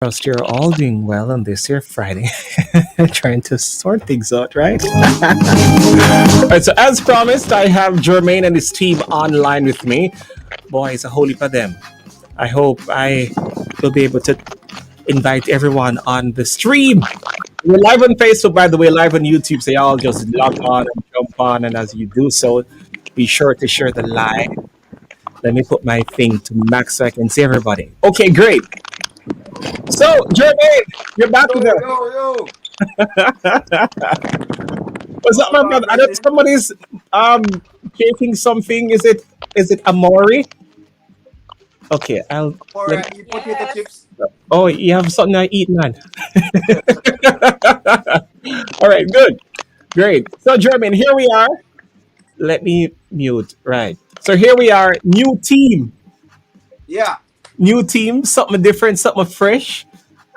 Trust you're all doing well on this here Friday. Trying to sort things out, right? Alright, so as promised, I have Jermaine and his team online with me. Boys, a holy for them. I hope I will be able to invite everyone on the stream. We're live on Facebook, by the way, live on YouTube. So y'all just log on and jump on. And as you do so, be sure to share the live. Let me put my thing to max so I can see everybody. Okay, great. So, Jermaine, you're back with Yo, us. yo, yo. What's up, All my right, brother? I know Brendan. somebody's shaking something. Is it Amari? Okay, I'll All let. right, you potato chips. Oh, you have something I eat, man. All right, good, great. So, Jermaine, here we are. Let me mute. Right. So here we are. Yeah, New team. Something different. Something fresh.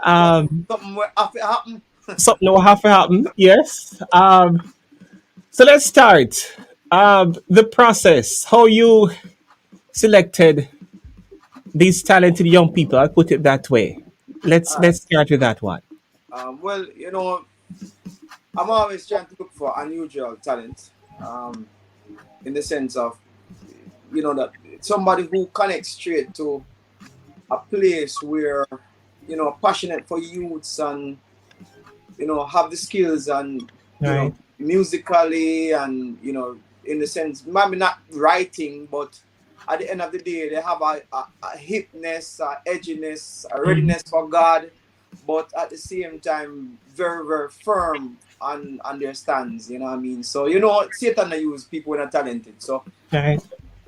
Um, something will have to happen. something will have to happen. Yes. So let's start. The process. How you selected these talented young people. I'll put it that way. Let's All right. let's start with that one. Well, I'm always trying to look for unusual talent. In the sense of, that somebody who connects straight to a place where, passionate for youths and, have the skills and, Right. musically and, in the sense, maybe not writing, but at the end of the day, they have a hipness, a edginess, a Mhm. readiness for God, but at the same time, very, very firm on their stands, you know what I mean? So, Satan use people who are talented. So, Right.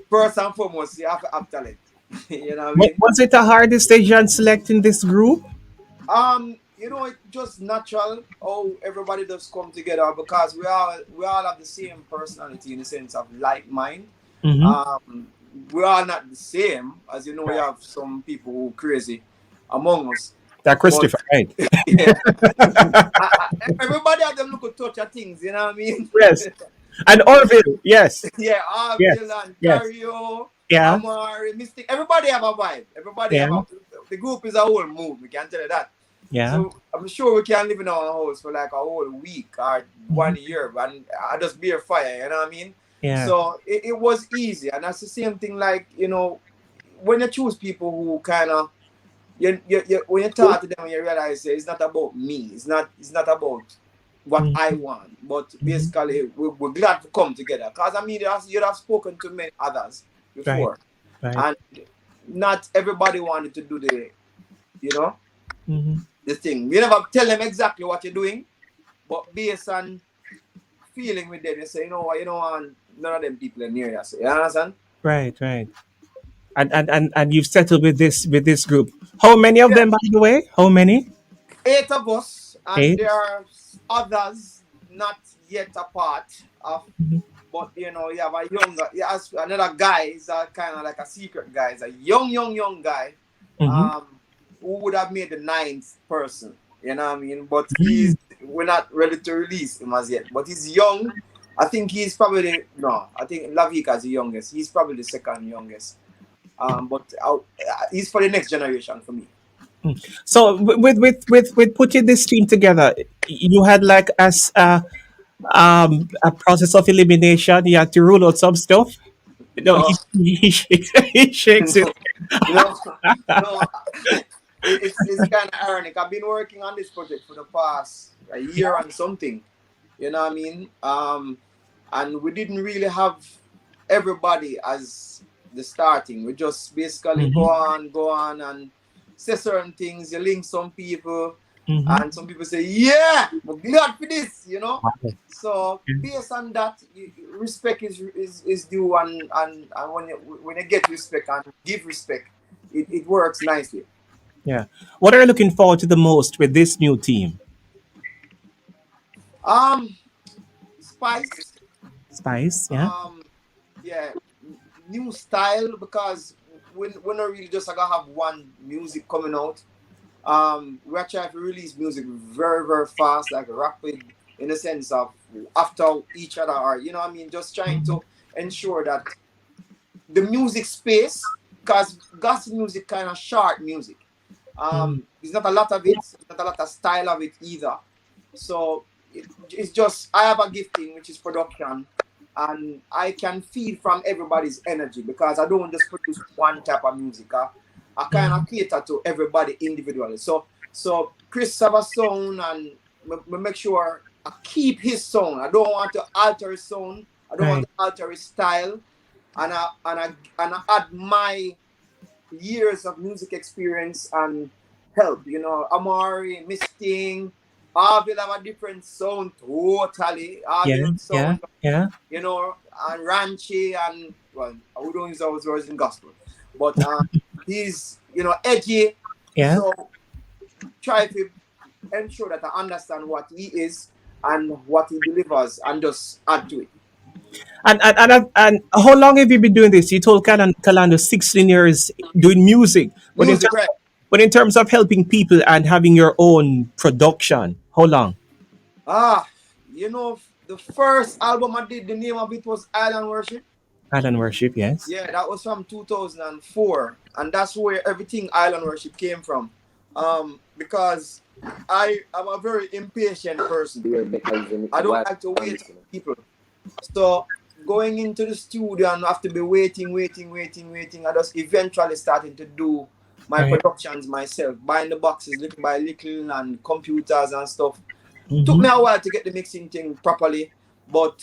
first and foremost, you have to have talent. You know what I mean? Was it the hardest stage on selecting this group? It's just natural how everybody does come together because we all have the same personality in the sense of like mind. Mm-hmm. Um, we are not the same, as you know. We Right. have some people who crazy among us, That but Christopher, right? yeah, everybody have them look at touch of things. You know what I mean? Yes. And Orville, yes. Yeah, Orville Yes. and Yes. Kario, Yeah. Amari, Mystic. Everybody have a vibe. Everybody Yeah. have the group is a whole mood. We can tell you that. Yeah. So I'm sure we can live in our house for like a whole week or Mhm. 1 year, and I just be a fire. You know what I mean? Yeah. So it was easy, and that's the same thing. Like when you choose people who kind of when you talk to them, you realize it's not about me. It's not about what I Mhm. want, but Mhm. basically we're glad to come together. Cause I mean, you'd have spoken to many others Right. before, Right. and not everybody wanted to do you know, Mm-hmm. the thing. You never tell them exactly what you're doing, but based on feeling with them, you say, you know what, you don't want none of them people in near you. So, you understand? Right. Right. And you've settled with this group. How many of Yeah. them, by the way? How many? 8 of us, and Eight. there are others not yet a part of. Mm-hmm. But you have a younger, another guy. Is a kind of like a secret guy. He's a young guy, Mm-hmm. who would have made the ninth person. You know what I mean? But we're not ready to release him as yet. But he's young. I think he's probably no. I think Lavica is the youngest. He's probably the second youngest. But he's for the next generation for me. So with putting this team together, you had like a process of elimination. You had to rule out some stuff. No, No, he shakes, he shakes it. no, no, no. It's kind of ironic. I've been working on this project for the past a year and something. You know what I mean? And we didn't really have everybody as the starting. We just basically Mm-hmm. go on, and say certain things. You link some people, Mm-hmm. and some people say, "Yeah, we're glad for this," you know. Wow. So based on that, respect is due, and when you get respect and give respect, it works nicely. Yeah. What are you looking forward to the most with this new team? Um, Spice. Spice, yeah. Um, yeah, new style because we're not really just gonna have one music coming out. We're trying to release music very, very fast, like rapid, in the sense of after each other, or you know what I mean, just trying Mhm. to ensure that the music space, because gospel music kind of short music. Mm. There's not a lot of it. There's not a lot of style of it either. So it's just I have a gifting which is production, and I can feed from everybody's energy because I don't just produce one type of music. I kind Mm. of cater to everybody individually. So Chris have a sound, and me make sure I keep his sound. I don't want to alter his sound. I don't want Right. to alter his style, and I add my years of music experience and help. Amari, Misting, Orville have a different sound totally. Yeah. Orville Yeah. sound, Yeah. and ranchy, and well, we don't use those words in gospel, but he's edgy. Yeah. So try to ensure that I understand what he is and what he delivers, and just add to it. And how long have you been doing this? You told Kalando 16 years doing music, but Music, right? but in terms of helping people and having your own production, how long? Ah, the first album I did, the name of it was Island Worship. Island worship, yes. Yeah, that was from 2004, and that's where everything Island Worship came from. Because I am a very impatient person. I don't like to wait on people. So going into the studio and have to be waiting, waiting, waiting, waiting, I just eventually started to do my Right. productions myself, buying the boxes little by little and computers and stuff. Took Mm-hmm. me a while to get the mixing thing properly, but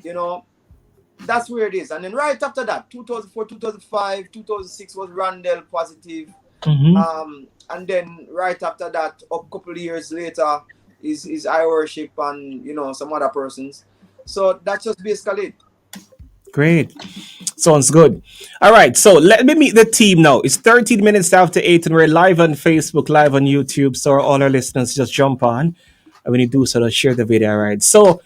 you know, that's where it is. And then right after that, 2004, 2005, 2006 was Randall Positive. Mm-hmm. And then right after that, a couple of years later, is I Worship and some other persons. So that's just basically it. Great. Sounds good. All right. So let me meet the team now. It's 13 minutes after 8, and we're live on Facebook, live on YouTube. So all our listeners just jump on. And when you do so, share the video. All right. So,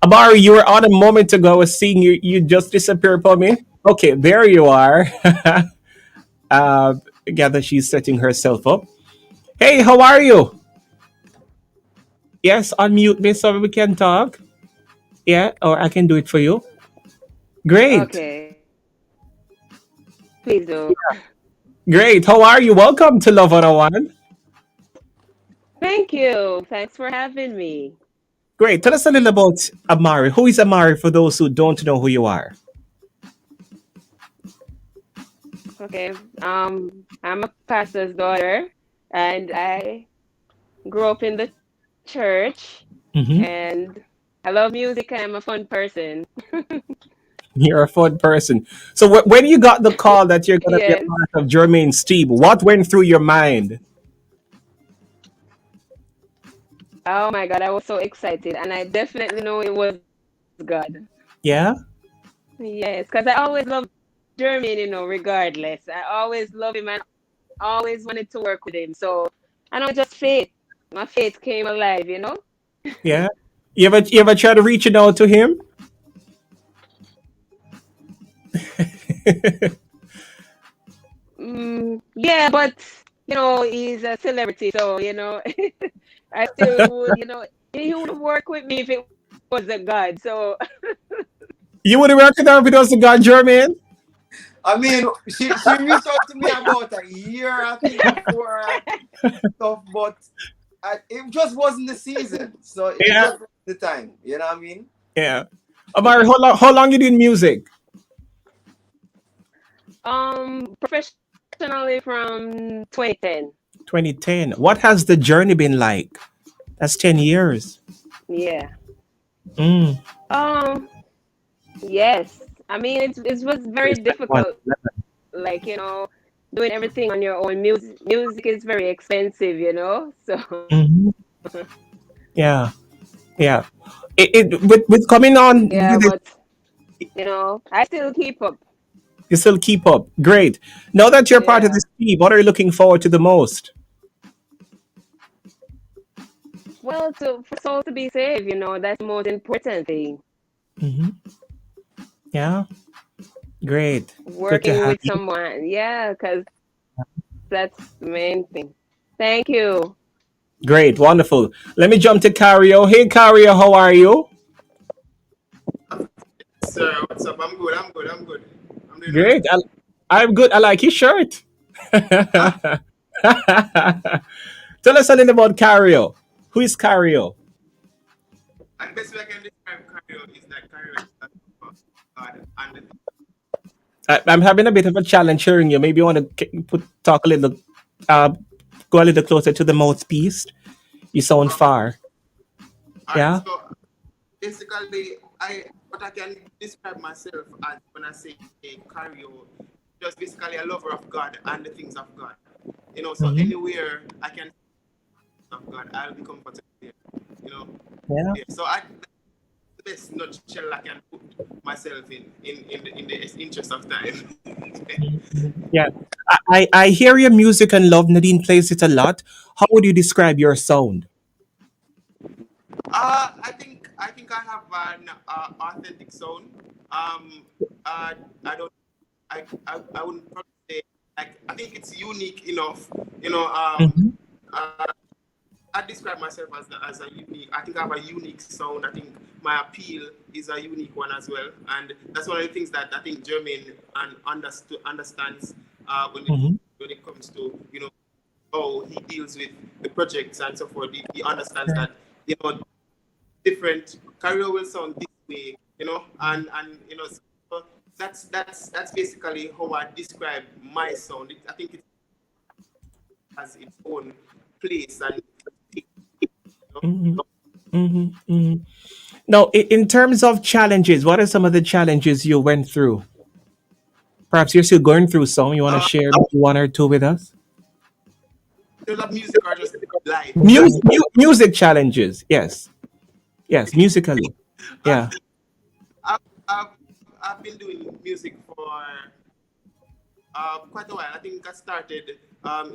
Amari, you were on a moment ago. I was seeing you. You just disappeared for me. Okay. There you are. uh, gather she's setting herself up. Hey, how are you? Yes, unmute me so we can talk. Yeah, or I can do it for you. Great. Okay, please do. Great. How are you? Welcome to Love 101. Thank you. Thanks for having me. Great. Tell us a little about Amari. Who is Amari for those who don't know who you are? Okay. I'm a pastor's daughter, and I grew up in the church, Hmm. and I love music. I'm a fun person. You're a fun person. So when you got the call that you're going to be a Yes. part of Jermaine's team, what went through your mind? Oh my God, I was so excited, and I definitely know it was God. Yeah? Yes, because I always loved Jermaine, regardless. I always love him and always wanted to work with him. So I know just fate. My faith came alive. Yeah? You ever try to reach out to him? Yeah, but he's a celebrity, so I still would, he would work with me if it was a God. So You would have worked with her if it was the God Jermaine? I mean, she reached out to me about a year, I think, before stuff, but it just wasn't the season, so it Yeah. just wasn't the time. You know what I mean? Yeah. Amari, how long you doing music? professionally from 2010. 2010. What has the journey been like? That's 10 years. Yeah. Mm. Um. Yes. I mean, it was very It's like one. difficult. Like doing everything on your own. Music is very expensive. So Mhm. Yeah. Yeah. With coming on yeah, with it, but I still keep up. you still keep up. Great. Now that you're part of Yeah. this team, what are you looking forward to the most? Well, for soul to be saved, that's the most important thing. Hmm. Yeah. Great. Good to Working have with you. someone. Yeah, because that's the main thing. Thank you. Great. Wonderful. Let me jump to Kario. Hey, Kario, how are you? Sir, what's up? I'm good. I'm good. I'm doing all right. Great. I'm good. I like your shirt. Tell us a little about Kario. Who is Kario? And best way I can describe Kario is that Kario is that of God and the I'm having a bit of a challenge hearing you. Maybe you want to talk a little, uh, go a little closer to the mouthpiece. You sound okay. far. All right. Yeah. So basically, I what I can describe myself as when I say Kario, just basically a lover of God and the things of God. So Hmm. anywhere I can of God, I'll be comfortable there. You know, Yeah. yeah. So I the best nutshell I can put myself in the interest of time. Yeah. I hear your music and love Nadine plays it a lot. How would you describe your sound? I think I have an authentic sound. Um, I don't. I wouldn't probably say like I think it's unique enough. You know. Hmm. Uh, I describe myself as a unique. I think I have a unique sound. I think my appeal is a unique one as well, and that's one of the things that I think Jermaine understands when Hmm. it comes to how he deals with the projects and so forth. He understands that different career will sound this way, and so that's basically how I describe my sound. I think it has its own place and you know. Hmm. Hmm. Hmm. Now, in terms of challenges, what are some of the challenges you went through? Perhaps you're still going through some. You want to Uh, share maybe one or two with us? in terms of music or just life. Music challenges. Yes. Yes. Musically. Uh, Yeah. I've, I've, I've been doing music for quite a while. I think I started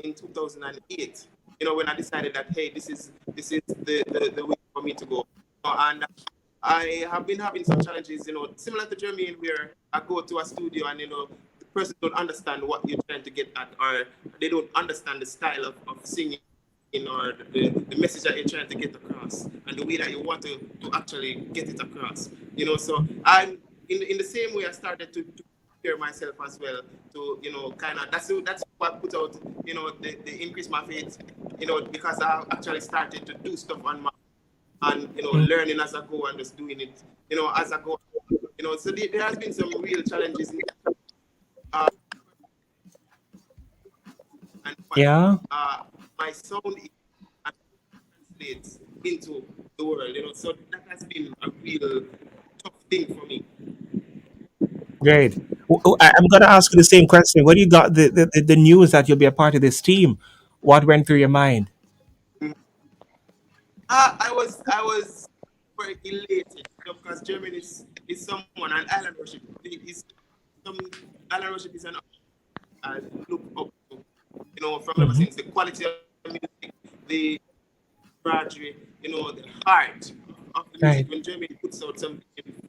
in 2008. When I decided that hey, this is the way for me to go. And I have been having some challenges, similar to Jermaine, where I go to a studio and the person don't understand what you're trying to get at, or they don't understand the style of singing or the message that you're trying to get across and the way that you want to actually get it across. So I'm in the same way I started to prepare myself as well to kind of that's what put out the increase my faith because I actually started to do stuff on my and Mm. learning as I go and just doing it as I go. So there has been some real challenges uh, and what Yeah. uh, my sound is and translates into the world. So that has been a real tough thing for me. Great. I'm going to ask you the same question. When you got the news that you'll be a part of this team, what went through your mind? I was very elated because Germany is someone and island worship is some island worship is an I look up to from ever Hmm. since the quality of music, the graduate, the heart of the music Right. when Germany puts out something,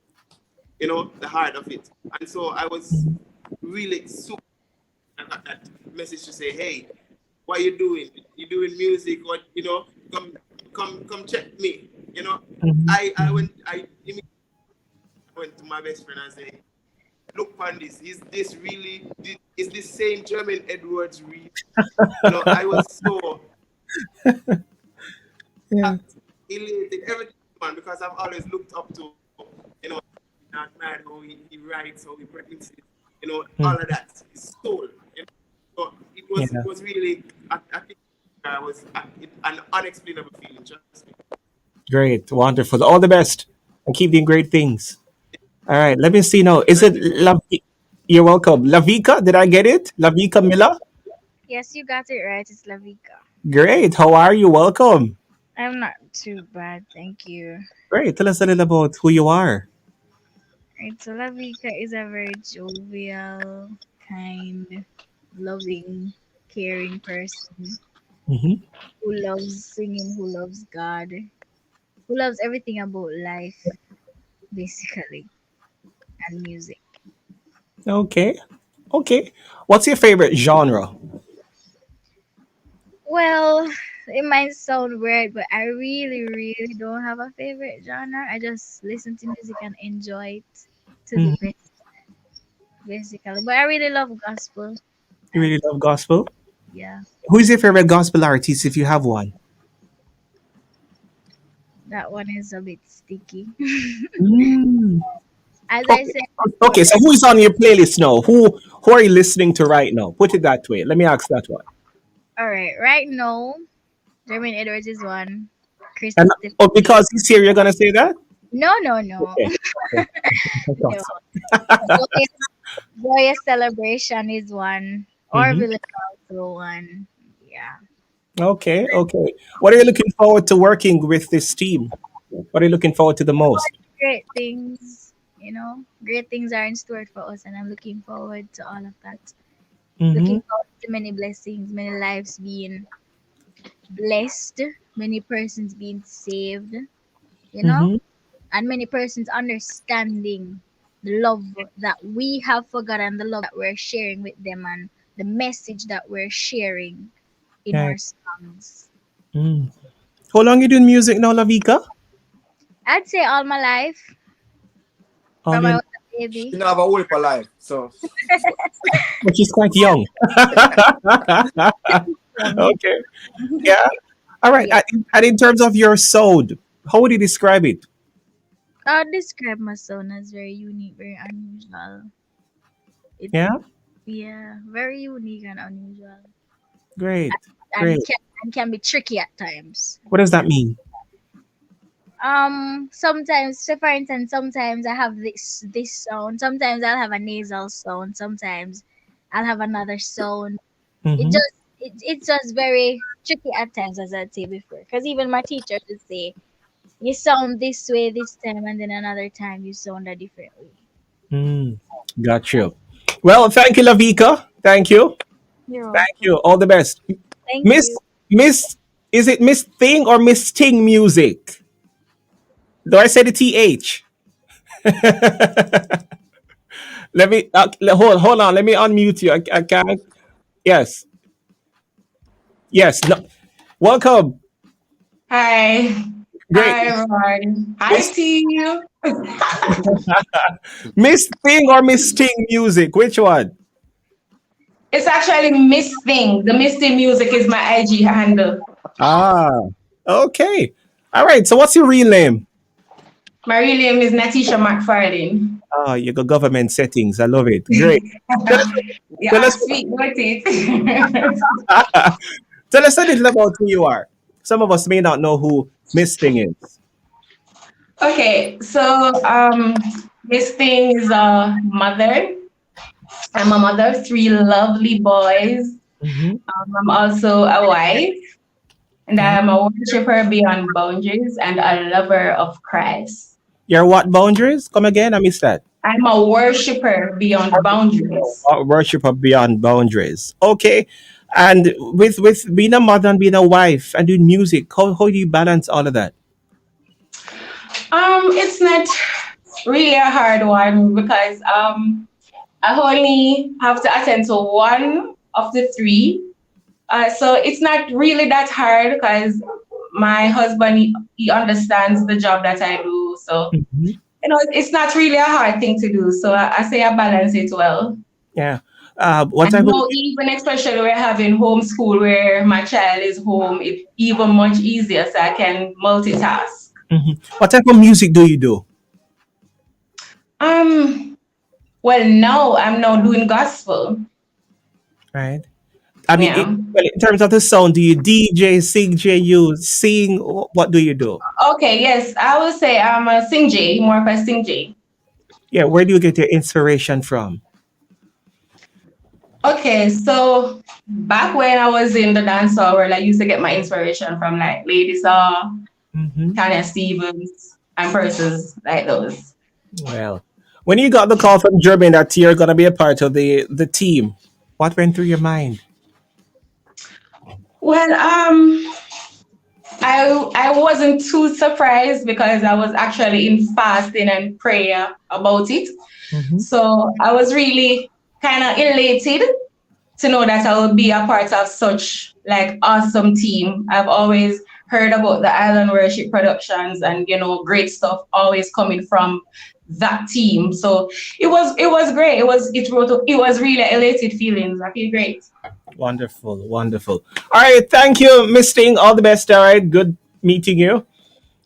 the heart of it. And so I was Mhm. really super I got that message to say, hey, what you doing? You doing music? What come check me. Mhm. I Mhm. went I immediately went to my best friend and say, look on this. Is this really is this same German Edwards real? I was so Yeah. happy, elated, everything man, because I've always looked up to, and admired how he writes, how he produces, all of Mhm. that. His soul. So it Yeah. was really I think an unexplainable feeling, trust me. Great. Wonderful. All the best and keep doing great things. All right. Let me see now. Is it Thank you. You're welcome. Lavica, did I get it? Lavica Miller? Yes, you got it right. It's Lavica. Great. How are you? Welcome. I'm not too bad, thank you. Great. Tell us a little about who you are. Right, so Lavica is a very jovial, kind, loving, caring person Hmm. who loves singing, who loves God, who loves everything about life, basically, and music. Okay. Okay. What's your favorite genre? Well, it might sound weird, but I really, really don't have a favorite genre. I just listen to music and enjoy it to the Mhm. best, basically. But I really love gospel You really and love gospel? Yeah, Who is your favorite gospel artist if you have one? that one is a bit sticky. Mm. As I Okay. said before, Okay, so who is on your playlist now? Who are you listening to right now? Put it that way. Let me ask that one. all right, right now, Jermaine Edwards is one. And Christopher oh, Tiffany. because he's here, you're gonna say that? No, no, no, Okay. Okay. I thought no. so. Joyous Celebration is one. Mhm. Orville is also one. Yeah. Okay. Okay. What are you looking forward to working with this team? What are you looking forward to the most? Great things, great things are in store for us, and I'm looking forward to all of that. Mm-hmm. Looking forward to many blessings, many lives being blessed, many persons being saved, you know, Mm-hmm. and many persons understanding the love that we have forgotten, the love that we're sharing with them, and the message that we're sharing in Right. our songs. Mm. How long you doing music now, Lavica? I'd say all my life, All from I your, was a baby. You know, have a whole heap of life. So but she's quite young. Um, Okay. Yeah. All right. yeah. And in terms of your sound, how would you describe it? I would describe my sound as very unique, very unusual. It, Yeah. yeah, very unique and unusual, Great. and Great. can be tricky at times. What does that mean? Sometimes, so for instance, sometimes I have this sound. Sometimes I'll have a nasal sound. Sometimes I'll have another sound. Mm-hmm. It's just very tricky at times, as I'd say before. Because even my teacher would say, you sound this way this time, and then another time you sound a different way. Mm. Got you. Well, thank you, Lavica. Thank you. You're Thank welcome. you. All the best. Thank Miss, you. Miss, is it Miss Thing or Miss Ting music? Do I say the TH? Let me, hold on. Let me unmute you. I can't. Yes. Yes. No. Welcome. Hi. Great. Hi, everyone. Hi, Miss, team. Miss Thing or Miss Ting music? Which one? It's actually Miss Thing. The Misty Music is my IG handle. Ah, okay. All right. So, what's your real name? My real name is Natisha McFarlane. Ah, you got government settings. I love it. Great. Tell us, You tell us, asked me about it. tell us a little about who you are. Some of us may not know who Miss Thing is. Okay, so Miss Thing is a mother. I'm a mother of three lovely boys. Hmm. I'm also a wife, and Yeah. I'm a worshiper beyond boundaries and a lover of Christ. Your what boundaries? Come again? I missed that. I'm a worshiper beyond boundaries. Worship of beyond boundaries. Okay. And with being a mother and being a wife and doing music, how do you balance all of that? It's not really a hard one because I only have to attend to one of the three. So it's not really that hard because my husband he understands the job that I do. So Mhm. it's not really a hard thing to do. So I say I balance it well. Yeah. What And type of even especially we're having homeschool where my child is home, it's even much easier so I can multitask. what type of music do you do? Um, well, now I'm now doing gospel. Right. I mean, Yeah. well, in terms of the sound, do you DJ, sing, you sing? What do you do? Okay, yes, I would say I'm a sing J, more of a sing J. Yeah, where do you get your inspiration from? Okay, so back when I was in the dancehall world, I used to get my inspiration from like Lady Saw, Hmm. Tanya Stevens, and persons like those. Well, when you got the call from Jermaine that you're gonna be a part of the team, what went through your mind? Well, I wasn't too surprised because I was actually in fasting and prayer about it. Hmm. So I was really kind of elated to know that I will be a part of such like awesome team. I've always heard about the Island Worship Productions and great stuff always coming from that team. So it was great. It was really elated feelings. I feel great. Wonderful, wonderful. All right, thank you, Miss Sting. All the best. All right, good meeting you.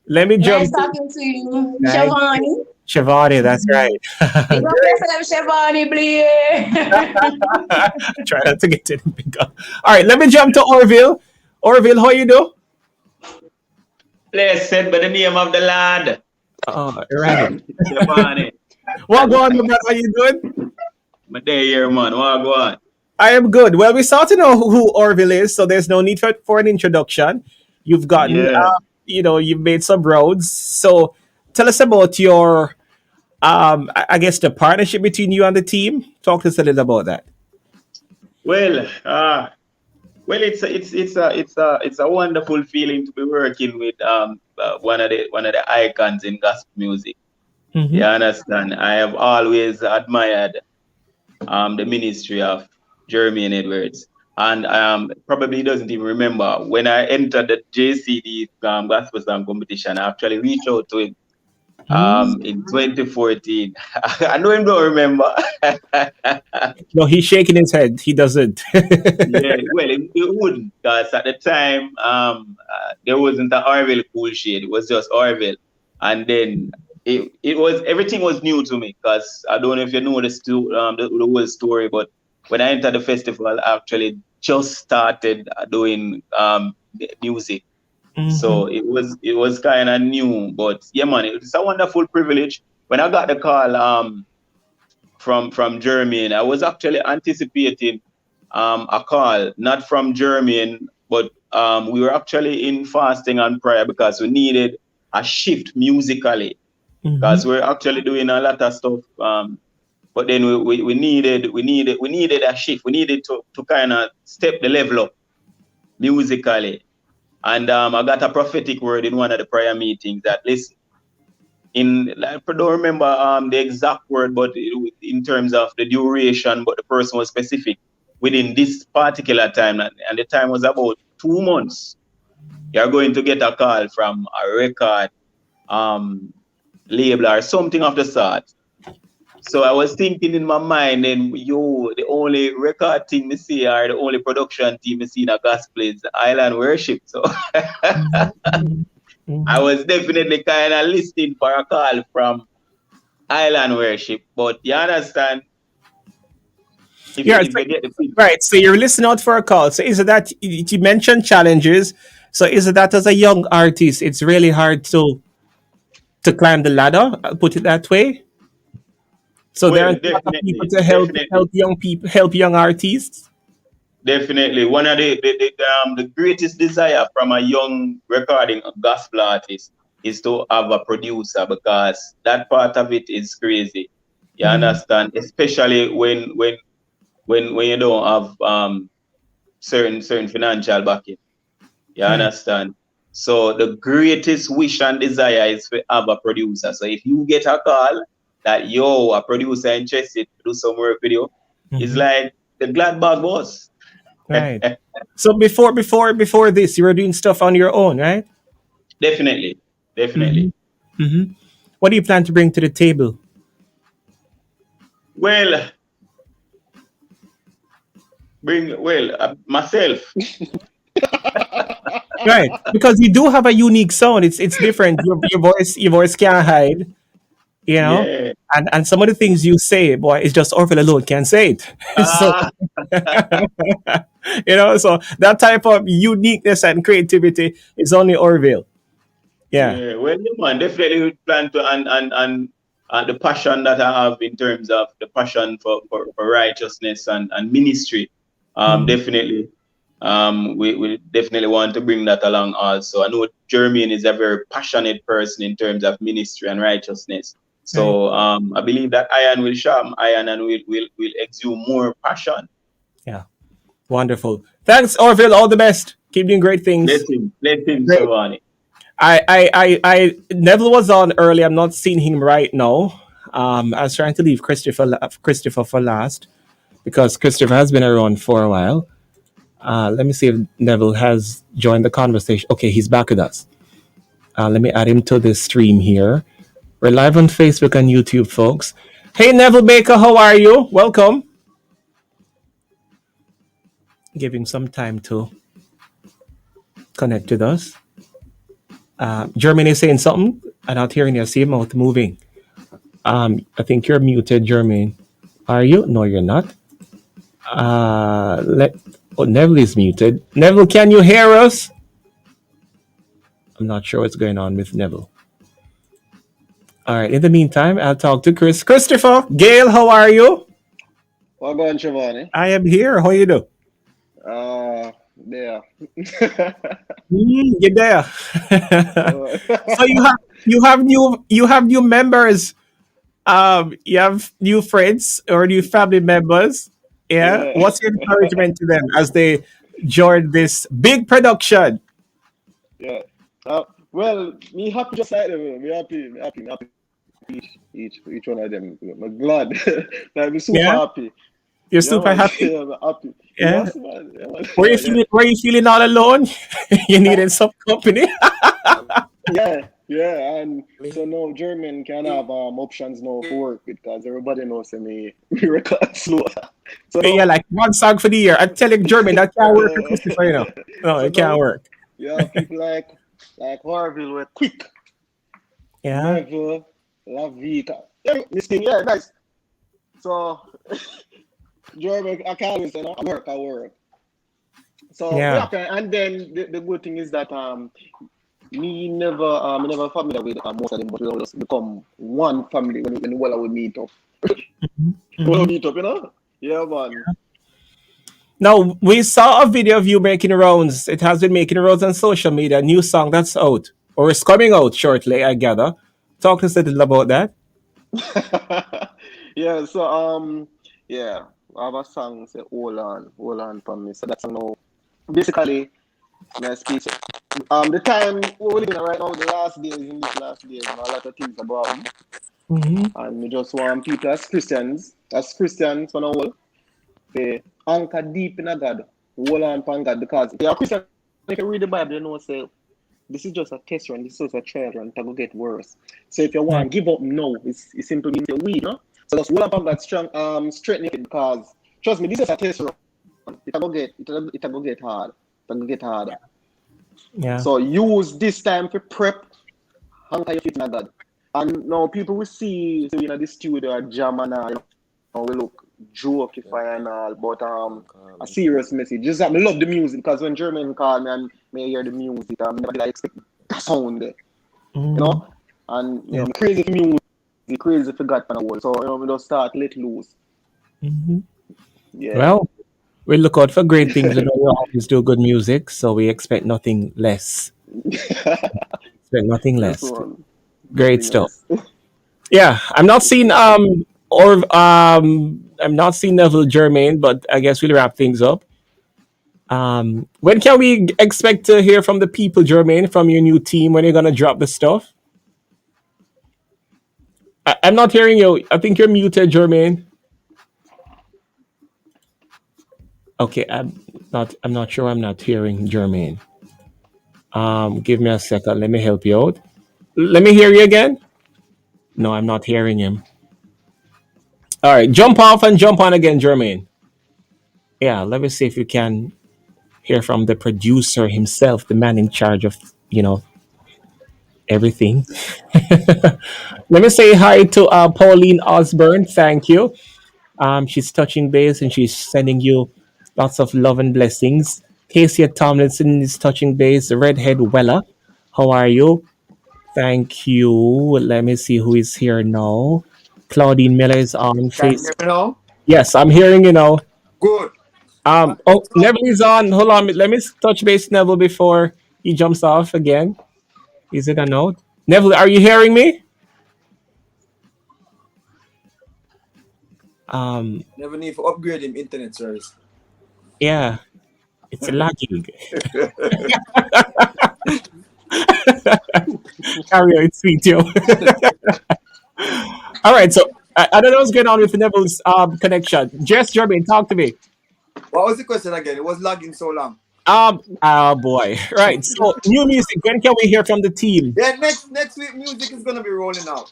Let me Nice jump to talking to you, right. Shivani. Shivani. That's right. Big up Great. yourself, Shivani Blair. Try not to get it big up. All right, let me jump to Orville. Orville, how you do? Blessed by the name of the Lord. Oh, right. Giovanni. Well, go on, my brother. How you doing? My day here, man. What go on? I am good. Well, we start to know who Orville is, so there's no need for an introduction. You've gotten, Yeah. you've made some roads. So tell us about your, I guess, the partnership between you and the team. Talk to us a little about that. Well, it's a wonderful feeling to be working with one of the icons in gospel music. Mm-hmm. You understand? I have always admired the ministry of Jermaine Edwards. And probably doesn't even remember when I entered the JCD gospel song competition. I actually reached out to him in 2014. I know him don't remember. No, he's shaking his head. He doesn't. Yeah, well, it wouldn't, because at the time, there wasn't an Orville cool shade. It was just Orville, and then it was everything was new to me, because I don't know if you know the whole story, but when I entered the festival, I actually just started doing music, Mm-hmm. so it was kind of new. But yeah, man, it's a wonderful privilege. When I got the call from Jermaine, I was actually anticipating a call, not from Jermaine, but we were actually in fasting and prayer because we needed a shift musically, Mm-hmm. because we're actually doing a lot of stuff. But then we needed a shift. We needed to kind of step the level up musically. And I got a prophetic word in one of the prayer meetings that, listen, I don't remember the exact word, but in terms of the duration, but the person was specific within this particular time, and the time was about 2 months. You're going to get a call from a record um, label or something of the sort. So I was thinking in my mind, and the only record team we see, or the only production team we see in a gospel is Island Worship. So I Mm-hmm. was definitely kind of listening for a call from Island Worship. But you understand, if you, Yeah, if you get the picture. right. So you're listening out for a call. So is it that you mentioned challenges? So is it that as a young artist, it's really hard to climb the ladder? I'll put it that way. So there Well, aren't a lot of people definitely, to help definitely, young people, help young artists. definitely. One of the greatest desire from a young recording gospel artist is to have a producer, because that part of it is crazy. You Mm-hmm. understand? Especially when you don't have certain financial backing. You Right. understand? So the greatest wish and desire is to have a producer. So if you get a call that a producer interested to do some work with you, it's Mm-hmm. like the glad bag boss. Right. So before this, you were doing stuff on your own, right? Definitely, Mm-hmm. definitely. Mm-hmm. What do you plan to bring to the table? Well, myself. Right, because you do have a unique sound. It's different. Your voice can't hide. You know, Yeah. and some of the things you say, boy, it's just Orville alone can say it. So Ah, so that type of uniqueness and creativity is only Orville. Yeah. yeah. Well, yeah, man, definitely we plan to, and the passion that I have in terms of the passion for righteousness and ministry. Mhm. Definitely. We definitely want to bring that along also. I know Jermaine is a very passionate person in terms of ministry and righteousness. Right. So I believe that iron will sharpen iron, and will exude more passion. Yeah. Wonderful. Thanks, Orville. All the best. Keep doing great things. Let him, Great. Giovanni. Neville was on early. I'm not seeing him right now. I was trying to leave Christopher for last because Christopher has been around for a while. Let me see if Neville has joined the conversation. Okay, he's back with us. Let me add him to the stream here. We're live on Facebook and YouTube, folks. Hey, Neville Baker, how are you? Welcome. Giving some time to connect with us. Jermaine is saying something. I'm not hearing you. I see your mouth moving. I think you're muted, Jermaine. Are you? No, you're not. Neville is muted. Neville, can you hear us? I'm not sure what's going on with Neville. All right. In the meantime, I'll talk to Chris. Christopher, Gail, how are you? What going, CHEVAUNI? I am here. How you do? There. You're there. So you have new members. You have new friends or new family members. Yeah. Yeah. What's your encouragement to them as they join this big production? Yeah. Well, me happy just like them. Me happy each one of them. I'm glad. Like, me super Yeah. happy. You're Yeah, super man. happy. Yeah, I'm happy. Yeah. Yes, man. Yeah, man. Were you feeling all alone? You needed some company. Yeah, and so now German can have options now for work because everybody knows me record slow. So Yeah, like one song for the year. I'm telling Jermaine that can't work for Christopher, you know. No, so it can't now work. yeah, people like Orville were quick. Yeah. Never Lavica. Yeah, this thing, yeah, guys. So German, I can't always say no, I work. So Yeah. yeah, and then the good thing is that me never familiar with most of them, but we all just become one family when we meet up. When we meet up, you know? Yeah, man. Now we saw a video of you making rounds. It has been making rounds on social media. A new song that's out or is coming out shortly, I gather. Talk to us a little about that. Yeah, so yeah, I have a song say hold on for me. So that's now basically my speech. The time we're living in right now, the last days in these last days, a lot of things about me. And we just want people as Christians for now, they anchor deep in a God, hold on upon God, because if you're a Christian, if you read the Bible, you know say this is just a test run, this is just a trial run, it will get worse. So if you want to give up now, it simply means you're weak, no? So just hold on that strong strengthening it, because trust me, this is a test run. It will get hard. It will get harder. Yeah. So use this time for prep, anchor your feet in a God. And now people will see so in the studio jam and all, you know, we look jokey and all, but a serious message. Just I love the music because when Jermaine call me and me hear the music, I never did expect that sound there. You know? And you know, I'm crazy for music, crazy for God and the world. So you know, we just start let loose. Yeah. Well, we look out for great things. You know, we always do good music, so we expect nothing less. Expect nothing less. Great stuff. Yeah, I'm not seeing I'm not seeing Neville Jermaine, but I guess we'll wrap things up. When can we expect to hear from the people, Jermaine, from your new team? When you're gonna drop the stuff? I'm not hearing you. I think you're muted, Jermaine. Okay, I'm not sure. I'm not hearing Jermaine. Give me a second. Let me help you out. Let me hear you again. No, I'm not hearing him. All right, jump off and jump on again, Jermaine. Yeah, let me see if you can hear from the producer himself, the man in charge of, everything. Let me say hi to Pauline Osborne. Thank you. She's touching base and she's sending you lots of love and blessings. Casey Tomlinson is touching base. Redhead Weller, how are you? Thank you. Let me see who is here now. Claudine Miller is on Can you face. hear me now? Yes, I'm hearing you now. Good. Neville is on. Hold on. Let me touch base Neville before he jumps off again. Is it a note? Neville, are you hearing me? Never need to upgrade him internet service. Yeah, it's lagging. Kario, it's sweet, yo. All right, so I don't know what's going on with Neville's connection. Jess, Jermaine, talk to me. What was the question again? It was lagging so long. Oh boy. Right. So new music. When can we hear from the team? Yeah, next week music is gonna be rolling out.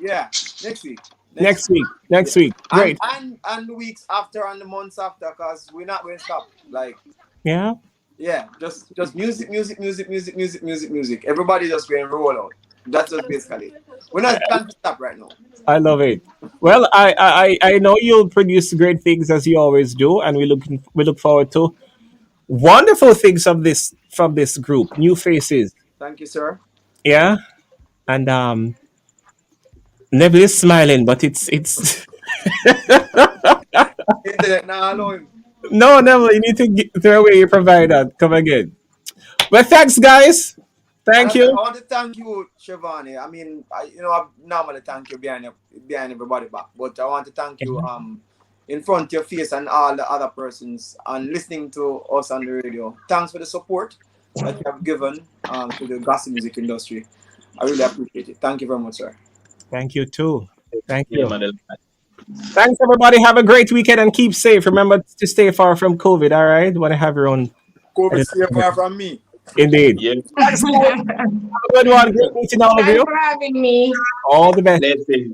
Yeah, next week. Next week. Yeah. Next week. Great. And the weeks after and the months after, because we're not going to stop. Like, Yeah. yeah, just music. Everybody just going to roll out. That's just basically it. We're not trying to stop right now. I love it. Well, I know you'll produce great things as you always do, and we look forward to wonderful things from this group. New faces. Thank you, sir. Yeah. And Neville is smiling, but it's Internet now alone. no, Neville. You need to throw away your provider. Come again. Well, thanks, guys. And Thank I you. want to thank you, Chevauni. I mean, I normally thank you behind everybody back, but I want to thank you in front of your face and all the other persons and listening to us on the radio. Thanks for the support that you have given to the gospel music industry. I really appreciate it. Thank you very much, sir. Thank you too. Thank Yeah, you. man. Thanks, everybody. Have a great weekend and keep safe. Remember to stay far from COVID. All right. Want to have your own. COVID stay far from me. Indeed. Yeah. Thanks, guys. Have a good one. Great meeting all of Thanks you. for having me. All the best.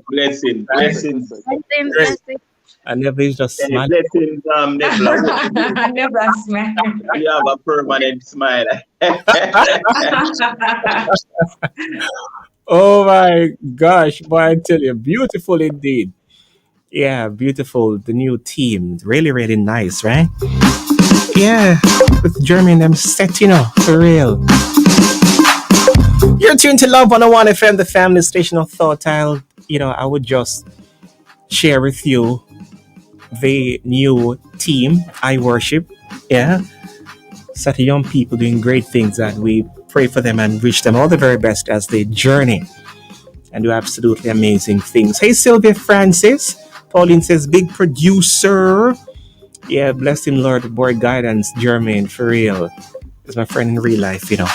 Blessings. Blessings, Great. blessings. And Neville's just Hey, smiling. blessings, Nebla. Never smile. You have a permanent smile. Oh my gosh, boy, I tell you, beautiful indeed. Yeah, beautiful. The new team. Really, really nice, right? Yeah. With Jermaine, them set, for real. You're tuned to Love 101 FM, the family station of thought. I would just share with you the new team I worship. Yeah. Set of young people doing great things, and we pray for them and wish them all the very best as they journey and do absolutely amazing things. Hey, Sylvia Francis. Pauline says, big producer. Yeah, bless him, Lord. Boy, guidance, Jermaine, for real. He's my friend in real life. You're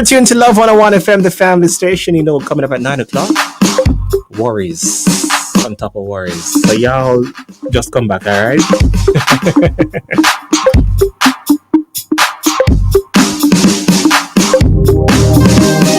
tuned to Love 101 FM, the family station. Coming up at 9 o'clock. Worries. On top of worries. So y'all just come back, all right?